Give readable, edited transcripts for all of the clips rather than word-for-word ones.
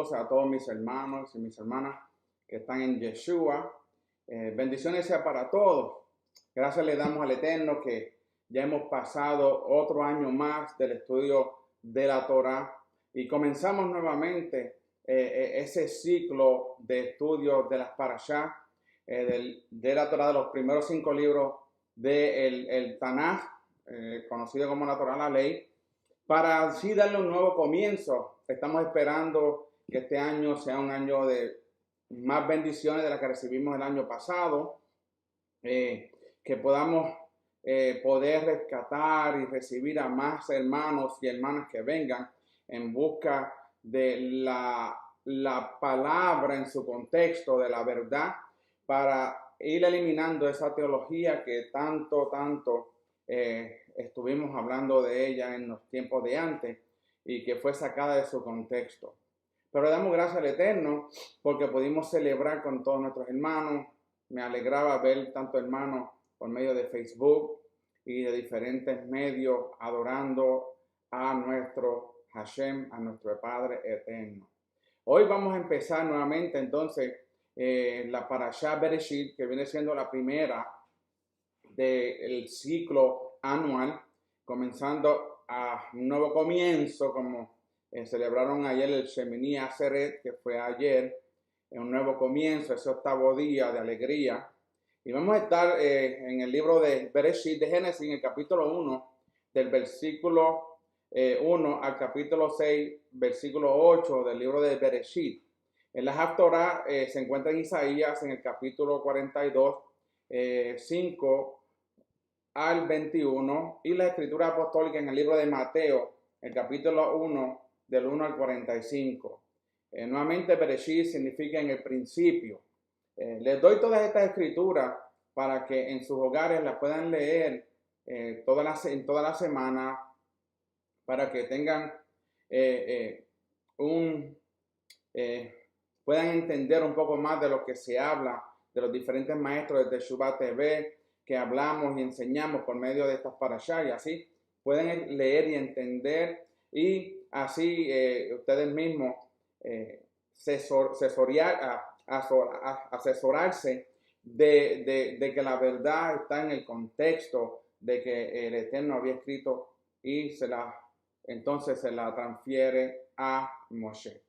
Saludos a todos mis hermanos y mis hermanas que están en Yeshua. Bendiciones sea para todos. Gracias le damos al Eterno que ya hemos pasado otro año más del estudio de la Torah y comenzamos nuevamente ese ciclo de estudio de las Parashá, de la Torah, de los primeros 5 libros del Tanaj, conocido como la Torah, la ley, para así darle un nuevo comienzo. Estamos esperando que este año sea un año de más bendiciones de las que recibimos el año pasado, que podamos poder rescatar y recibir a más hermanos y hermanas que vengan en busca de la palabra en su contexto, de la verdad, para ir eliminando esa teología que tanto estuvimos hablando de ella en los tiempos de antes y que fue sacada de su contexto. Pero le damos gracias al Eterno porque pudimos celebrar con todos nuestros hermanos. Me alegraba ver tantos hermanos por medio de Facebook y de diferentes medios adorando a nuestro Hashem, a nuestro Padre Eterno. Hoy vamos a empezar nuevamente entonces la Parashá Bereshit, que viene siendo la primera del ciclo anual, comenzando a un nuevo comienzo, como celebraron ayer el Shemini Atzeret, que fue ayer, un nuevo comienzo, ese 8º día de alegría. Y vamos a estar en el libro de Bereshit, de Génesis, en el capítulo 1, del versículo 1 al capítulo 6, versículo 8 del libro de Bereshit. En la Haftorah se encuentra en Isaías, en el capítulo 42, 5 al 21, y la escritura apostólica en el libro de Mateo, el capítulo 1, del 1 al 45. Nuevamente, Bereshit significa en el principio. Les doy todas estas escrituras para que en sus hogares las puedan leer en toda la semana, para que tengan puedan entender un poco más de lo que se habla de los diferentes maestros de Teshuvah TV que hablamos y enseñamos por medio de estas parashá, y así pueden leer y entender, y así ustedes mismos asesorarse de que la verdad está en el contexto de que el Eterno había escrito y entonces se la transfiere a Moshe.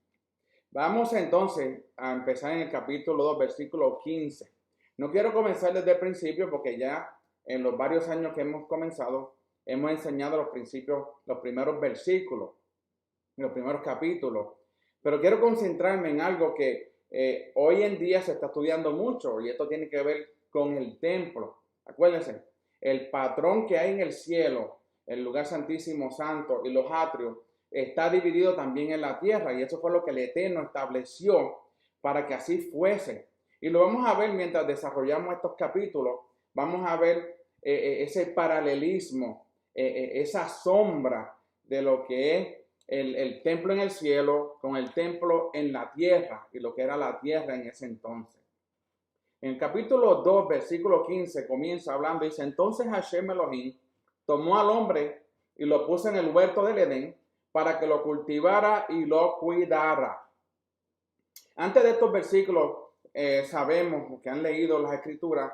Vamos entonces a empezar en el capítulo 2, versículo 15. No quiero comenzar desde el principio porque ya en los varios años que hemos comenzado hemos enseñado los principios, los primeros versículos, los primeros capítulos. Pero quiero concentrarme en algo que hoy en día se está estudiando mucho, y esto tiene que ver con el templo. Acuérdense, el patrón que hay en el cielo, el lugar santísimo santo y los atrios, está dividido también en la tierra, y eso fue lo que el Eterno estableció para que así fuese. Y lo vamos a ver mientras desarrollamos estos capítulos. Vamos a ver ese paralelismo, esa sombra de lo que es el templo en el cielo con el templo en la tierra y lo que era la tierra en ese entonces. En el capítulo 2, versículo 15, comienza hablando, dice: entonces Hashem Elohim tomó al hombre y lo puso en el huerto del Edén para que lo cultivara y lo cuidara. Antes de estos versículos, sabemos que han leído las escrituras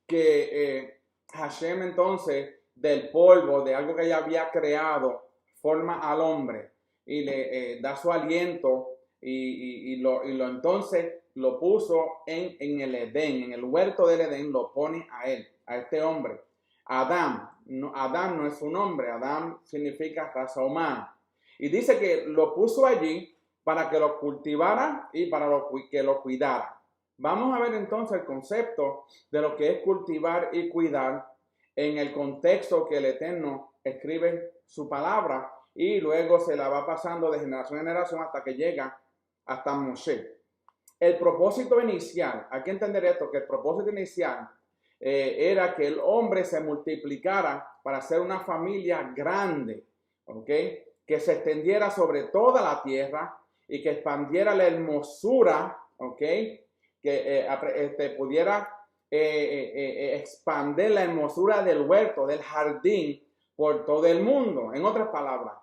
que Hashem entonces del polvo, de algo que ella había creado, forma al hombre y le da su aliento y lo entonces lo puso en el Edén, en el huerto del Edén, lo pone a él, a este hombre. Adán no es su nombre, Adán significa raza humana. Y dice que lo puso allí para que lo cultivara y para que lo cuidara. Vamos a ver entonces el concepto de lo que es cultivar y cuidar en el contexto que el Eterno escribe su palabra y luego se la va pasando de generación en generación hasta que llega hasta Moshe. El propósito inicial, hay que entender esto, que el propósito inicial era que el hombre se multiplicara para ser una familia grande, ¿ok? Que se extendiera sobre toda la tierra y que expandiera la hermosura, ¿ok? Que pudiera expandir la hermosura del huerto, del jardín, por todo el mundo. En otras palabras,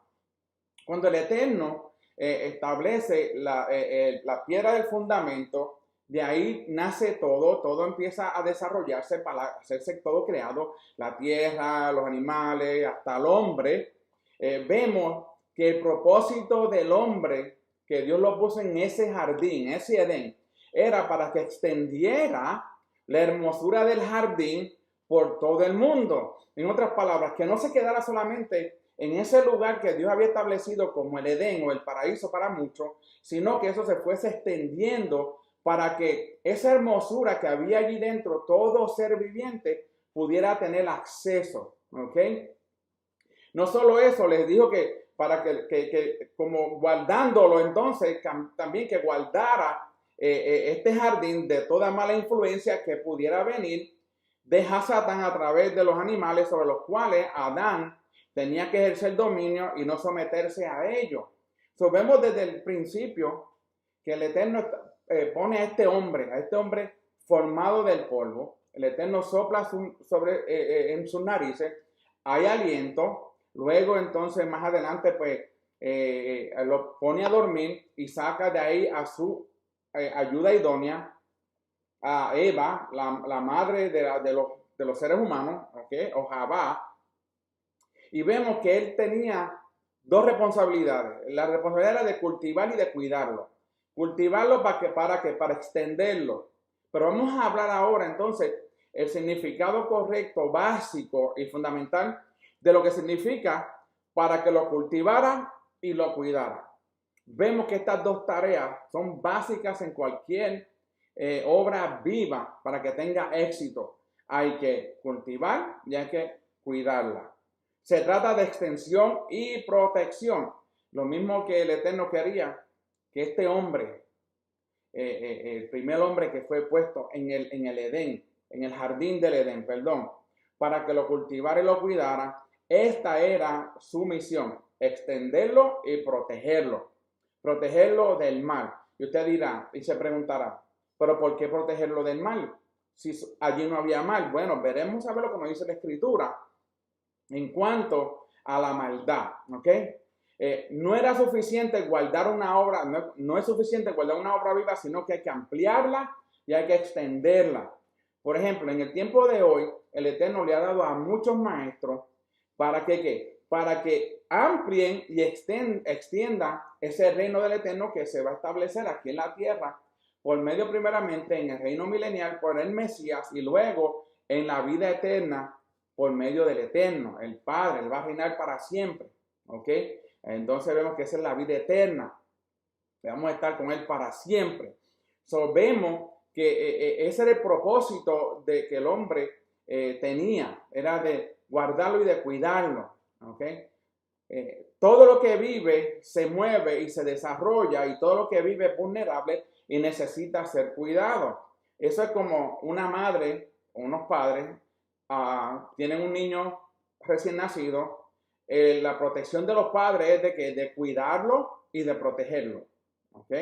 cuando el Eterno establece la piedra del fundamento. De ahí nace todo empieza a desarrollarse para hacerse todo creado, la tierra, los animales, hasta el hombre. Vemos que el propósito del hombre, que Dios lo puso en ese jardín, ese Edén, era para que extendiera la hermosura del jardín por todo el mundo. En otras palabras, que no se quedara solamente en ese lugar que Dios había establecido como el Edén o el paraíso para muchos, sino que eso se fuese extendiendo para que esa hermosura que había allí dentro, todo ser viviente, pudiera tener acceso, ¿ok? No solo eso, les dijo que para que como guardándolo entonces, también que guardara este jardín de toda mala influencia que pudiera venir de Satán a través de los animales sobre los cuales Adán tenía que ejercer dominio y no someterse a ellos. So, vemos desde el principio que el Eterno pone a este hombre formado del polvo. El Eterno sopla en sus narices, hay aliento. Luego entonces más adelante pues lo pone a dormir y saca de ahí a su ayuda idónea, a Eva, la madre de los seres humanos, ¿okay? O Javá. Y vemos que él tenía dos responsabilidades. La responsabilidad era de cultivar y de cuidarlo. Cultivarlo para extenderlo. Pero vamos a hablar ahora entonces el significado correcto, básico y fundamental de lo que significa para que lo cultivara y lo cuidara. Vemos que estas dos tareas son básicas en cualquier obra viva para que tenga éxito. Hay que cultivar y hay que cuidarla. Se trata de extensión y protección. Lo mismo que el Eterno quería que este hombre, el primer hombre que fue puesto en el Edén, en el jardín del Edén, para que lo cultivara y lo cuidara. Esta era su misión, extenderlo y protegerlo del mal. Y usted dirá y se preguntará, ¿pero por qué protegerlo del mal? Si allí no había mal. Bueno, veremos a ver lo que nos dice la Escritura en cuanto a la maldad, ¿ok? No era suficiente guardar una obra, no es suficiente guardar una obra viva, sino que hay que ampliarla y hay que extenderla. Por ejemplo, en el tiempo de hoy, el Eterno le ha dado a muchos maestros para que ¿qué? Para que amplíen y extiendan ese reino del Eterno que se va a establecer aquí en la tierra por medio primeramente en el reino milenial por el Mesías y luego en la vida eterna por medio del Eterno, el Padre. Él va a reinar para siempre, ¿ok? Entonces vemos que esa es la vida eterna. Vamos a estar con Él para siempre. So, vemos que ese era el propósito de que el hombre tenía, era de guardarlo y de cuidarlo, ¿ok? Todo lo que vive se mueve y se desarrolla y todo lo que vive es vulnerable y necesita ser cuidado. Eso es como una madre o unos padres tienen un niño recién nacido. La protección de los padres es de cuidarlo y de protegerlo, ¿ok?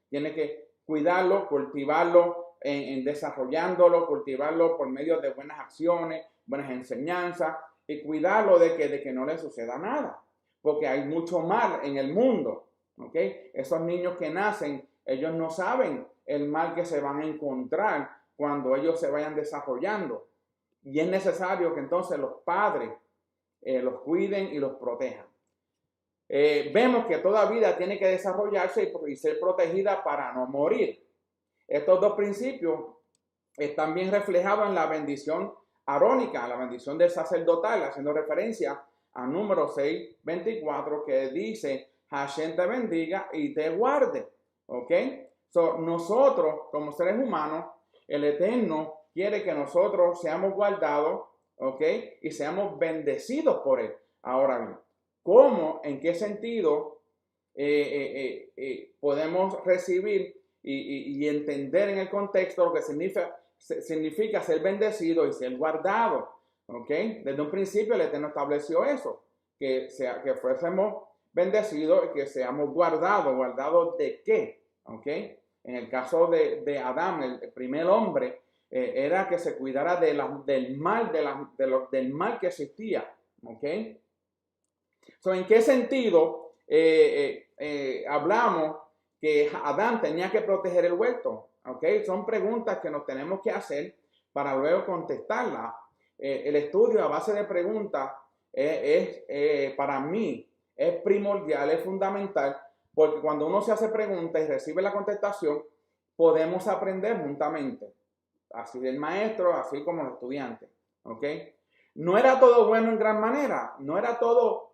Tiene que cuidarlo, cultivarlo, en desarrollándolo, cultivarlo por medio de buenas acciones, buenas enseñanzas y cuidarlo de que no le suceda nada, porque hay mucho mal en el mundo, ¿ok? Esos niños que nacen, ellos no saben el mal que se van a encontrar cuando ellos se vayan desarrollando. Y es necesario que entonces los padres los cuiden y los protejan. Vemos que toda vida tiene que desarrollarse y ser protegida para no morir. Estos dos principios están bien reflejados en la bendición arónica, la bendición del sacerdotal, haciendo referencia a Números 6:24 que dice, Hashem te bendiga y te guarde. ¿Ok? So, nosotros como seres humanos, el Eterno quiere que nosotros seamos guardados, ¿ok? Y seamos bendecidos por Él. Significa bien, ¿cómo, en qué sentido podemos recibir y entender en el contexto lo que significa ser bendecido y ser guardado? ¿Ok? Desde un principio el Eterno estableció eso, que fuésemos bendecidos y que seamos guardados. ¿Guardados de qué? ¿Ok? En el caso de Adán, el primer hombre, era que se cuidara del mal que existía. ¿Ok? So, ¿en qué sentido hablamos que Adán tenía que proteger el huerto. ¿Ok? Son preguntas que nos tenemos que hacer para luego contestarlas. El estudio a base de preguntas para mí es primordial, es fundamental, porque cuando uno se hace preguntas y recibe la contestación, podemos aprender juntamente, así del maestro, así como los estudiantes. ¿Ok? No era todo bueno en gran manera, no era todo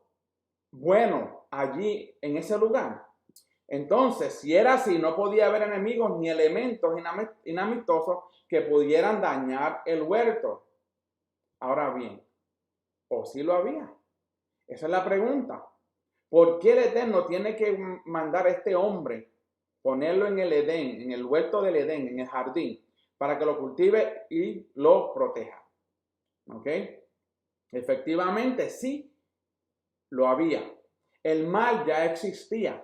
bueno allí en ese lugar. Entonces, si era así, no podía haber enemigos ni elementos inamistosos que pudieran dañar el huerto. Ahora bien, ¿o sí lo había? Esa es la pregunta. ¿Por qué el Eterno tiene que mandar a este hombre, ponerlo en el Edén, en el huerto del Edén, en el jardín, para que lo cultive y lo proteja? ¿Ok? Efectivamente, sí, lo había. El mal ya existía.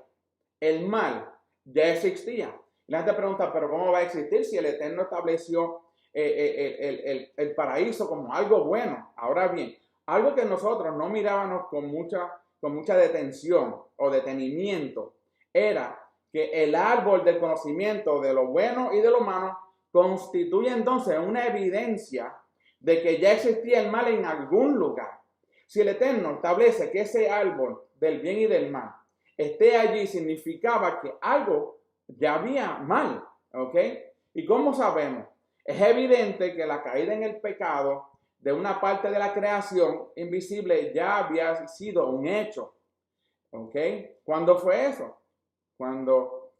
El mal ya existía. La gente pregunta, ¿pero cómo va a existir si el Eterno estableció el paraíso como algo bueno? Ahora bien, algo que nosotros no mirábamos con mucha detención o detenimiento era que el árbol del conocimiento de lo bueno y de lo malo constituye entonces una evidencia de que ya existía el mal en algún lugar. Si el Eterno establece que ese árbol del bien y del mal esté allí, significaba que algo ya había mal, ¿ok? ¿Y cómo sabemos? Es evidente que la caída en el pecado de una parte de la creación invisible ya había sido un hecho, ¿ok? ¿Cuándo fue eso? Cuando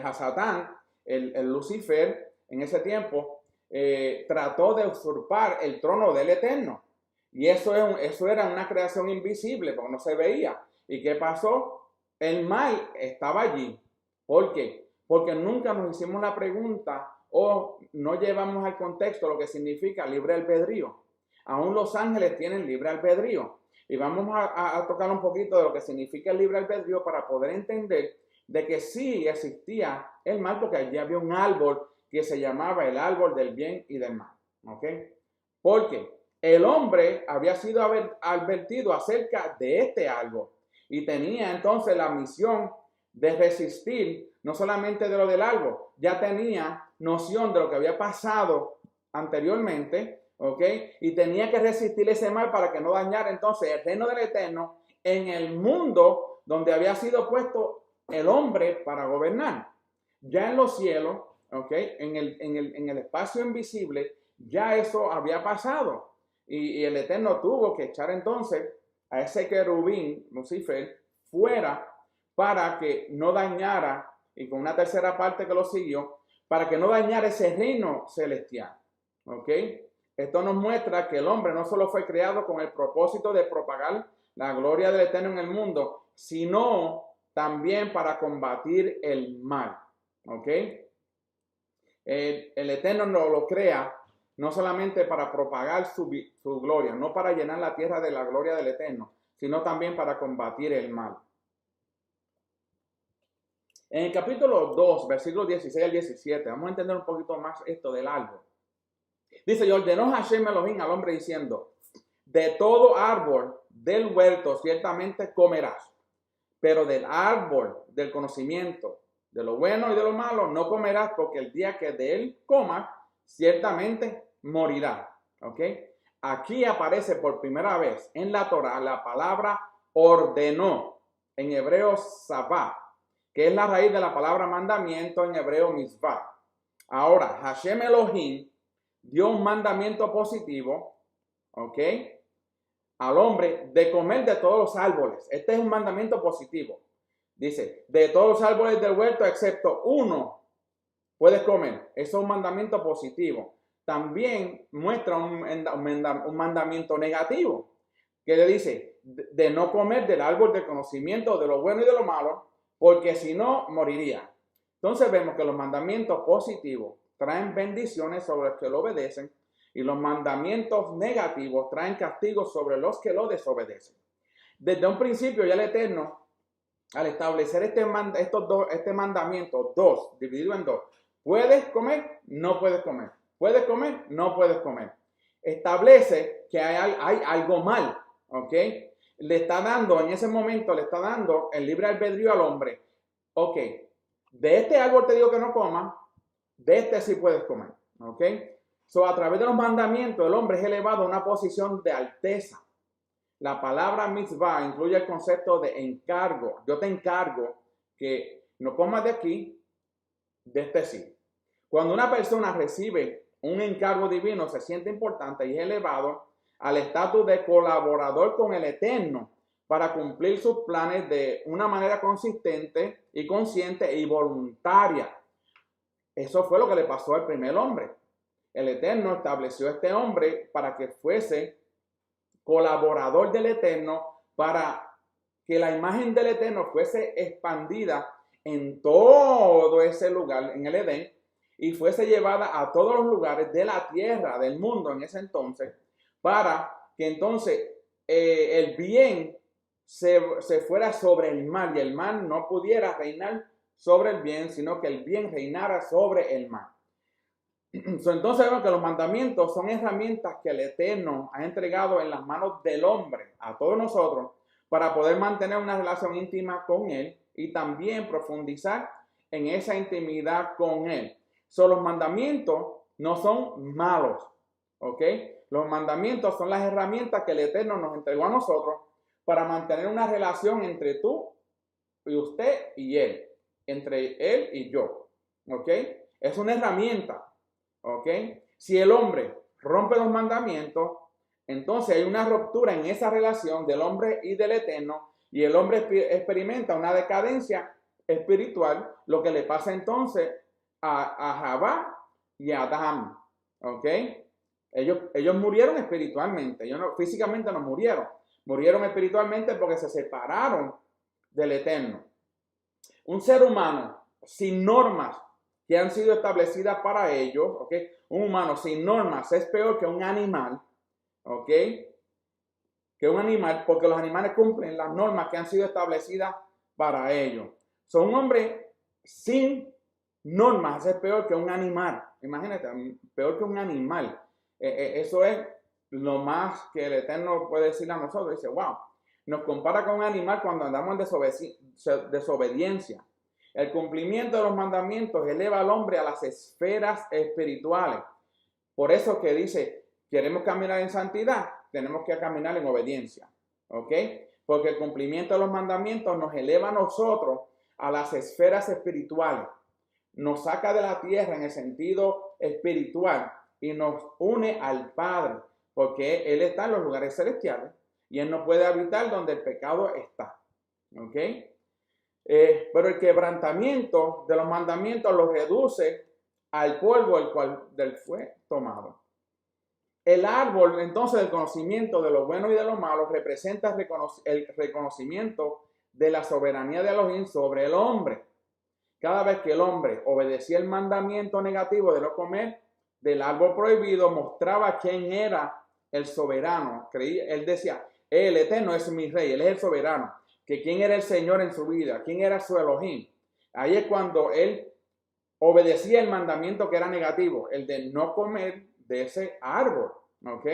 Hasatán, el Lucifer, en ese tiempo, trató de usurpar el trono del Eterno. Y eso era una creación invisible, porque no se veía. ¿Y qué pasó? El mal estaba allí. ¿Por qué? Porque nunca nos hicimos la pregunta o no llevamos al contexto lo que significa libre albedrío. Aún los ángeles tienen libre albedrío. Y vamos a tocar un poquito de lo que significa el libre albedrío para poder entender de que sí existía el mal, porque allí había un árbol que se llamaba el árbol del bien y del mal. ¿Ok? Porque el hombre había sido advertido acerca de este árbol y tenía entonces la misión de resistir, no solamente de lo del árbol, ya tenía noción de lo que había pasado anteriormente, ¿ok? Y tenía que resistir ese mal para que no dañara entonces el reino del Eterno en el mundo donde había sido puesto el hombre para gobernar. Ya en los cielos, ¿ok? En el espacio invisible, ya eso había pasado. Y el Eterno tuvo que echar entonces a ese querubín, Lucifer, fuera para que no dañara, y con una tercera parte que lo siguió, para que no dañara ese reino celestial. ¿Ok? Esto nos muestra que el hombre no solo fue creado con el propósito de propagar la gloria del Eterno en el mundo, sino también para combatir el mal. ¿Ok? El Eterno no lo crea no solamente para propagar su gloria, no para llenar la tierra de la gloria del Eterno, sino también para combatir el mal. En el capítulo 2, versículos 16 al 17, vamos a entender un poquito más esto del árbol. Dice, y ordenó Hashem Elohim al hombre diciendo, de todo árbol del huerto ciertamente comerás, pero del árbol del conocimiento de lo bueno y de lo malo no comerás, porque el día que de él comas, ciertamente morirá. ¿Ok? Aquí aparece por primera vez en la Torah la palabra ordenó, en hebreo sabá, que es la raíz de la palabra mandamiento en hebreo mitzvah. Ahora, Hashem Elohim dio un mandamiento positivo, ¿ok? Al hombre de comer de todos los árboles. Este es un mandamiento positivo. Dice, de todos los árboles del huerto, excepto uno, puedes comer. Eso es un mandamiento positivo. También muestra un mandamiento negativo, que le dice, de no comer del árbol del conocimiento de lo bueno y de lo malo, porque si no, moriría. Entonces vemos que los mandamientos positivos traen bendiciones sobre los que lo obedecen, y los mandamientos negativos traen castigos sobre los que lo desobedecen. Desde un principio ya el Eterno, al establecer este mandamiento, dividido en dos, puedes comer, no puedes comer. Puedes comer, no puedes comer. Establece que hay algo mal, ¿ok? le está dando, en ese momento le está dando el libre albedrío al hombre. Ok, de este árbol te digo que no comas, de este sí puedes comer. Ok, so a través de los mandamientos el hombre es elevado a una posición de alteza. La palabra mitzvah incluye el concepto de encargo. Yo te encargo que no comas de aquí, de este sí. Cuando una persona recibe un encargo divino, se siente importante y es elevado al estatus de colaborador con el Eterno para cumplir sus planes de una manera consistente y consciente y voluntaria. Eso fue lo que le pasó al primer hombre. El Eterno estableció a este hombre para que fuese colaborador del Eterno, para que la imagen del Eterno fuese expandida en todo ese lugar, en el Edén, y fuese llevada a todos los lugares de la tierra, del mundo en ese entonces, para que entonces el bien se fuera sobre el mal y el mal no pudiera reinar sobre el bien, sino que el bien reinara sobre el mal. Entonces vemos que los mandamientos son herramientas que el Eterno ha entregado en las manos del hombre, a todos nosotros, para poder mantener una relación íntima con Él y también profundizar en esa intimidad con Él. Los mandamientos no son malos, ¿ok? Los mandamientos son las herramientas que el Eterno nos entregó a nosotros para mantener una relación entre tú y usted y Él, entre Él y yo, ¿ok? Es una herramienta. ¿Ok? Si el hombre rompe los mandamientos, entonces hay una ruptura en esa relación del hombre y del Eterno, y el hombre experimenta una decadencia espiritual, lo que le pasa entonces a Javá y a Adán. ¿Ok? Ellos murieron espiritualmente, ellos físicamente no murieron, murieron espiritualmente porque se separaron del Eterno. Un ser humano sin normas que han sido establecidas para ellos, ¿ok? Un humano sin normas es peor que un animal, ¿ok? Que un animal, porque los animales cumplen las normas que han sido establecidas para ellos. Un hombre sin normas es peor que un animal. Imagínate, peor que un animal. Eso es lo más que el Eterno puede decir a nosotros. Dice, wow, nos compara con un animal cuando andamos en desobediencia. El cumplimiento de los mandamientos eleva al hombre a las esferas espirituales. Por eso que dice, queremos caminar en santidad, tenemos que caminar en obediencia. ¿Ok? Porque el cumplimiento de los mandamientos nos eleva a nosotros a las esferas espirituales. Nos saca de la tierra en el sentido espiritual y nos une al Padre. Porque Él está en los lugares celestiales y Él no puede habitar donde el pecado está. ¿Ok? Pero el quebrantamiento de los mandamientos los reduce al polvo el cual del fue tomado. El árbol entonces del conocimiento de lo bueno y de lo malo representa el reconocimiento de la soberanía de Elohim sobre el hombre. Cada vez que el hombre obedecía el mandamiento negativo de no comer del árbol prohibido, mostraba quién era el soberano. Él decía, el Eterno es mi rey, Él es el soberano. Que quién era el Señor en su vida, quién era su Elohim. Ahí es cuando él obedecía el mandamiento que era negativo, el de no comer de ese árbol, ¿ok?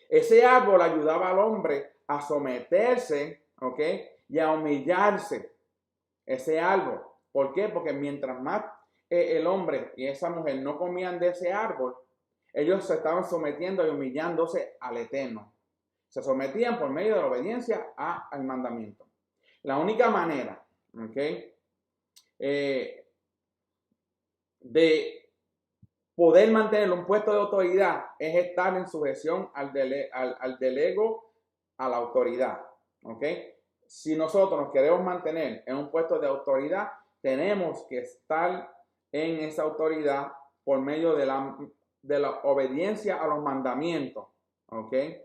Ese árbol ayudaba al hombre a someterse, ¿ok? Y a humillarse, ese árbol. ¿Por qué? Porque mientras más el hombre y esa mujer no comían de ese árbol, ellos se estaban sometiendo y humillándose al Eterno. Se sometían por medio de la obediencia al mandamiento. La única manera, ¿okay? De poder mantener un puesto de autoridad es estar en sujeción al delego, a la autoridad. ¿Okay? Si nosotros nos queremos mantener en un puesto de autoridad, tenemos que estar en esa autoridad por medio de la obediencia a los mandamientos. ¿Okay?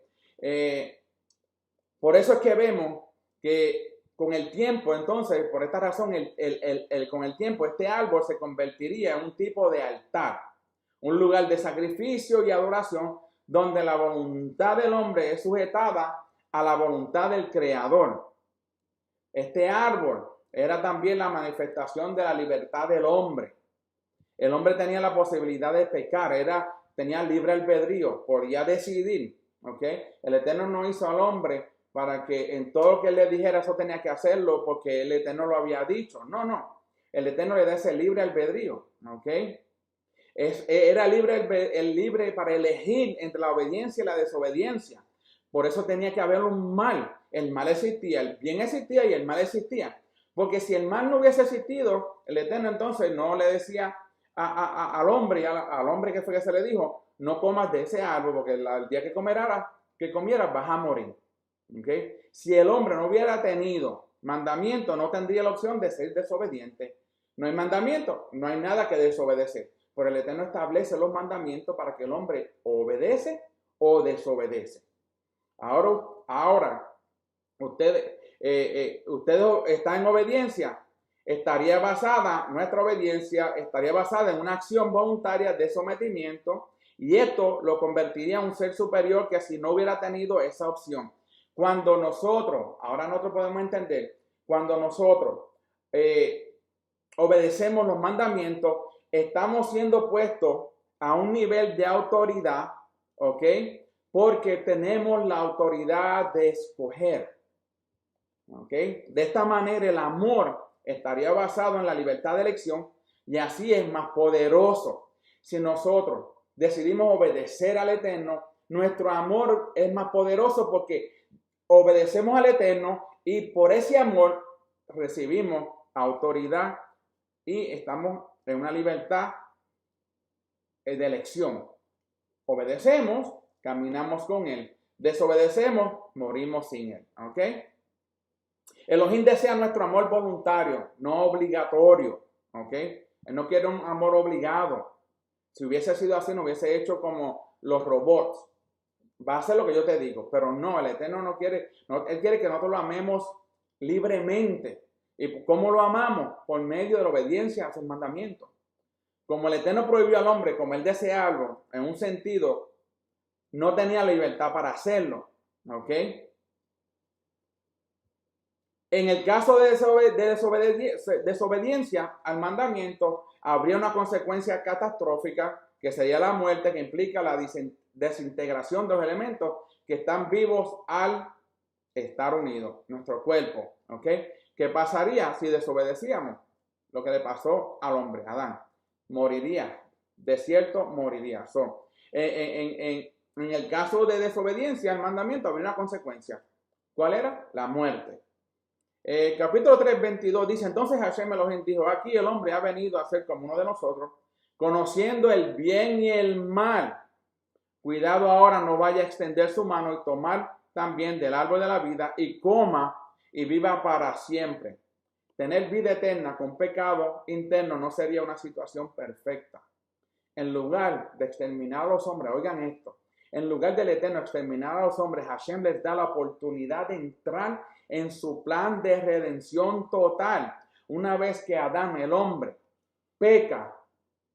Por eso es que vemos que con el tiempo, entonces, por esta razón, con el tiempo, este árbol se convertiría en un tipo de altar, un lugar de sacrificio y adoración, donde la voluntad del hombre es sujetada a la voluntad del Creador. Este árbol era también la manifestación de la libertad del hombre. El hombre tenía la posibilidad de pecar, tenía libre albedrío, podía decidir. ¿Okay? El Eterno no hizo al hombre para que en todo lo que él le dijera eso tenía que hacerlo porque el Eterno lo había dicho. No, no. El Eterno le da ese libre albedrío, ¿ok? Era libre, el libre para elegir entre la obediencia y la desobediencia. Por eso tenía que haber un mal. El mal existía, el bien existía y el mal existía. Porque si el mal no hubiese existido, el Eterno entonces no le decía al hombre, al hombre que fue que se le dijo, no comas de ese árbol porque el día que comieras vas a morir. ¿Okay? Si el hombre no hubiera tenido mandamiento, no tendría la opción de ser desobediente. No hay mandamiento, no hay nada que desobedecer. Pero el Eterno establece los mandamientos para que el hombre obedece o desobedece. Ahora ustedes están en obediencia. Nuestra obediencia estaría basada en una acción voluntaria de sometimiento y esto lo convertiría en un ser superior que si no hubiera tenido esa opción. Cuando nosotros podemos entender, cuando nosotros obedecemos los mandamientos, estamos siendo puestos a un nivel de autoridad, ¿ok? Porque tenemos la autoridad de escoger, ¿ok? De esta manera el amor estaría basado en la libertad de elección y así es más poderoso. Si nosotros decidimos obedecer al Eterno, nuestro amor es más poderoso porque obedecemos al Eterno y por ese amor recibimos autoridad y estamos en una libertad de elección. Obedecemos, caminamos con Él. Desobedecemos, morimos sin Él. ¿Ok? Elohim desea nuestro amor voluntario, no obligatorio. ¿Ok? Él no quiere un amor obligado. Si hubiese sido así, no hubiese hecho como los robots. Va a hacer lo que yo te digo, pero no, el Eterno no quiere, Él quiere que nosotros lo amemos libremente. ¿Y cómo lo amamos? Por medio de la obediencia a sus mandamientos. Como el Eterno prohibió al hombre comer de ese árbol, en un sentido, no tenía libertad para hacerlo. ¿Ok? En el caso de desobediencia al mandamiento, habría una consecuencia catastrófica que sería la muerte, que implica la desintegración de los elementos que están vivos al estar unidos, nuestro cuerpo. ¿Ok? ¿Qué pasaría si desobedecíamos? Lo que le pasó al hombre, Adán. Moriría. De cierto, moriría. En el caso de desobediencia al mandamiento, habría una consecuencia. ¿Cuál era? La muerte. Capítulo 3, 22 dice, entonces Hashem Elohim dijo, aquí el hombre ha venido a ser como uno de nosotros, conociendo el bien y el mal. Cuidado ahora, no vaya a extender su mano y tomar también del árbol de la vida y coma y viva para siempre. Tener vida eterna con pecado interno no sería una situación perfecta. En lugar de exterminar a los hombres, oigan esto, en lugar del Eterno exterminar a los hombres, Hashem les da la oportunidad de entrar en su plan de redención total. Una vez que Adán, el hombre, peca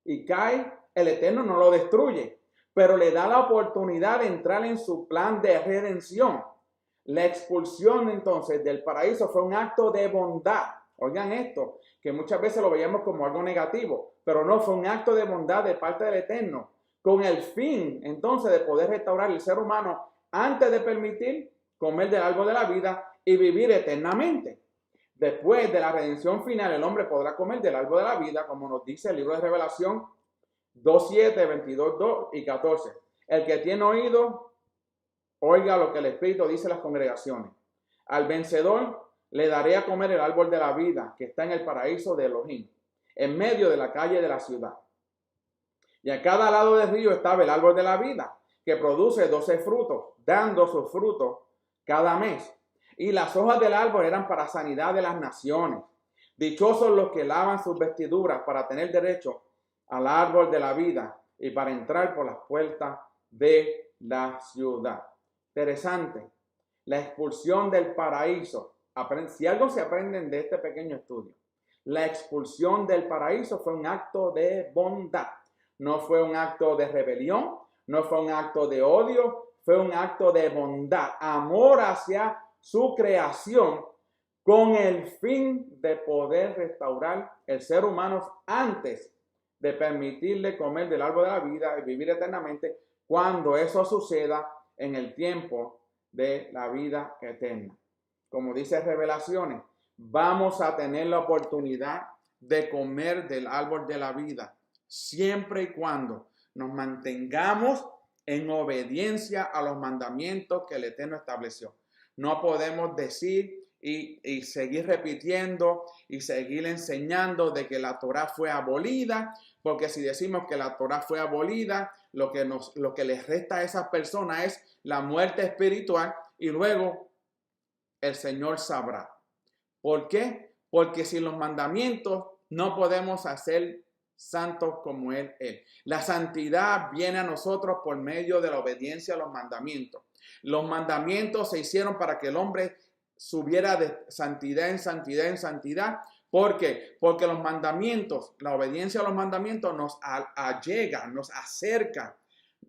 y cae, el Eterno no lo destruye, pero le da la oportunidad de entrar en su plan de redención. La expulsión entonces del paraíso fue un acto de bondad. Oigan esto, que muchas veces lo veíamos como algo negativo, pero no, fue un acto de bondad de parte del Eterno, con el fin entonces de poder restaurar el ser humano antes de permitir comer del árbol de la vida y vivir eternamente. Después de la redención final, el hombre podrá comer del árbol de la vida, como nos dice el libro de Revelación 2:7, 22, 2 y 14. El que tiene oído, oiga lo que el Espíritu dice a las congregaciones. Al vencedor le daré a comer el árbol de la vida que está en el paraíso de Elohim, en medio de la calle de la ciudad. Y a cada lado del río estaba el árbol de la vida, que produce 12 frutos, dando sus frutos cada mes. Y las hojas del árbol eran para sanidad de las naciones. Dichosos los que lavan sus vestiduras para tener derecho al árbol de la vida y para entrar por las puertas de la ciudad. Interesante. La expulsión del paraíso. Si algo se aprenden de este pequeño estudio, la expulsión del paraíso fue un acto de bondad. No fue un acto de rebelión, no fue un acto de odio, fue un acto de bondad, amor hacia su creación, con el fin de poder restaurar el ser humano antes de permitirle comer del árbol de la vida y vivir eternamente, cuando eso suceda en el tiempo de la vida eterna. Como dice Revelaciones, vamos a tener la oportunidad de comer del árbol de la vida, siempre y cuando nos mantengamos en obediencia a los mandamientos que el Eterno estableció. No podemos decir y seguir repitiendo y seguir enseñando de que la Torá fue abolida, porque si decimos que la Torá fue abolida, lo que les resta a esas personas es la muerte espiritual y luego el Señor sabrá. ¿Por qué? Porque sin los mandamientos no podemos hacer santos como Él es. La santidad viene a nosotros por medio de la obediencia a los mandamientos. Los mandamientos se hicieron para que el hombre subiera de santidad en santidad en santidad. ¿Por qué? Porque los mandamientos, la obediencia a los mandamientos nos allega, nos acerca,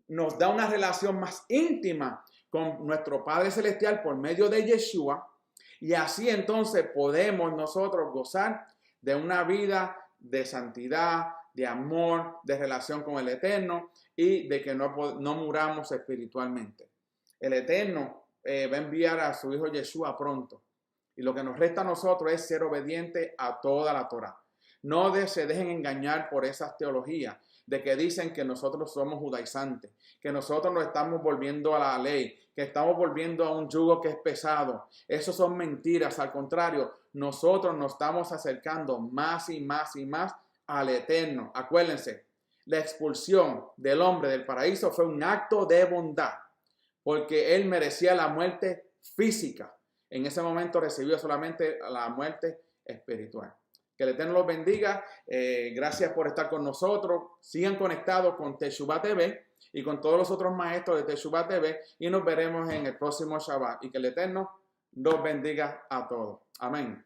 nos da una relación más íntima con nuestro Padre Celestial por medio de Yeshua. Y así entonces podemos nosotros gozar de una vida de santidad, de amor, de relación con el Eterno y de que no muramos espiritualmente. El Eterno va a enviar a su Hijo Yeshua pronto. Y lo que nos resta a nosotros es ser obediente a toda la Torá. No se dejen engañar por esas teologías de que dicen que nosotros somos judaizantes, que nosotros nos estamos volviendo a la ley, que estamos volviendo a un yugo que es pesado. Eso son mentiras. Al contrario, nosotros nos estamos acercando más y más y más al Eterno. Acuérdense, la expulsión del hombre del paraíso fue un acto de bondad, porque él merecía la muerte física. En ese momento recibió solamente la muerte espiritual. Que el Eterno los bendiga. Gracias por estar con nosotros. Sigan conectados con Teshuvah TV y con todos los otros maestros de Teshuvah TV. Y nos veremos en el próximo Shabbat. Y que el Eterno los bendiga a todos. Amén.